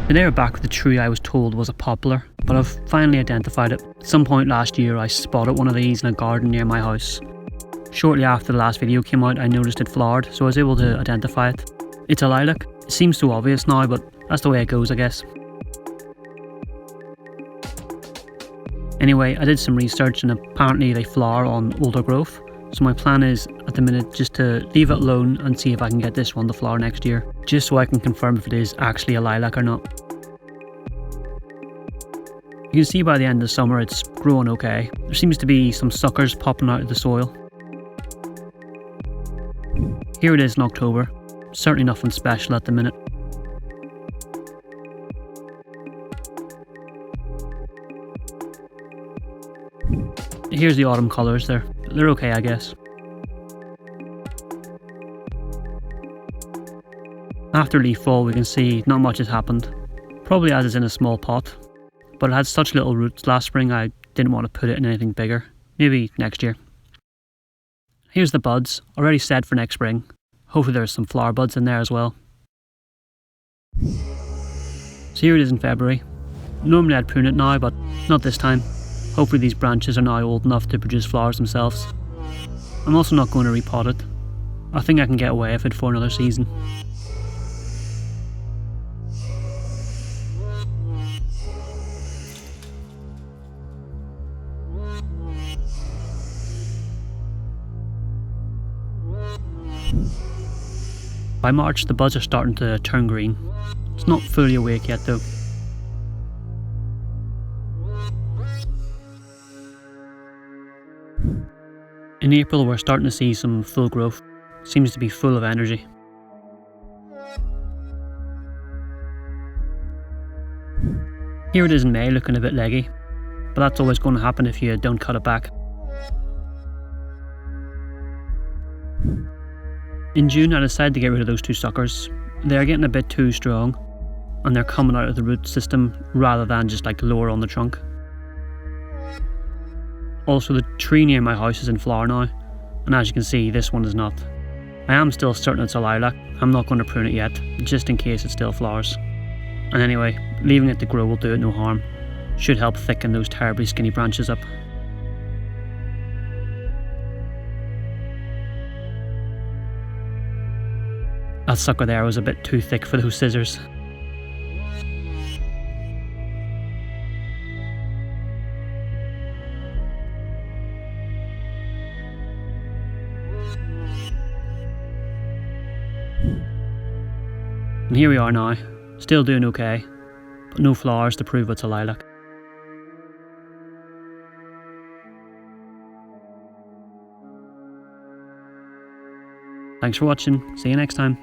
Today we're back with the tree I was told was a poplar, but I've finally identified it. At some point last year I spotted one of these in a garden near my house. Shortly after the last video came out I noticed it flowered, so I was able to identify it. It's a lilac. It seems so obvious now, but that's the way it goes, I guess. Anyway, I did some research and apparently they flower on older growth. So my plan is, at the minute, just to leave it alone and see if I can get this one to flower next year, just so I can confirm if it is actually a lilac or not. You can see by the end of summer it's growing okay. There seems to be some suckers popping out of the soil. Here it is in October. Certainly nothing special at the minute. Here's the autumn colours there. They're okay, I guess. After leaf fall we can see not much has happened. Probably as it's in a small pot. But it had such little roots last spring I didn't want to put it in anything bigger. Maybe next year. Here's the buds, already set for next spring. Hopefully there's some flower buds in there as well. So here it is in February. Normally I'd prune it now, but not this time. Hopefully these branches are now old enough to produce flowers themselves. I'm also not going to repot it. I think I can get away with it for another season. By March the buds are starting to turn green. It's not fully awake yet though. In April we're starting to see some full growth. Seems to be full of energy. Here it is in May, looking a bit leggy, but that's always going to happen if you don't cut it back. In June I decided to get rid of those two suckers. They're getting a bit too strong and they're coming out of the root system rather than just like lower on the trunk. Also the tree near my house is in flower now, and as you can see this one is not. I am still certain it's a lilac. I'm not going to prune it yet, just in case it still flowers. And anyway, leaving it to grow will do it no harm. Should help thicken those terribly skinny branches up. That sucker there was a bit too thick for those scissors. And here we are now, still doing okay, but no flowers to prove it's a lilac. Thanks for watching, see you next time.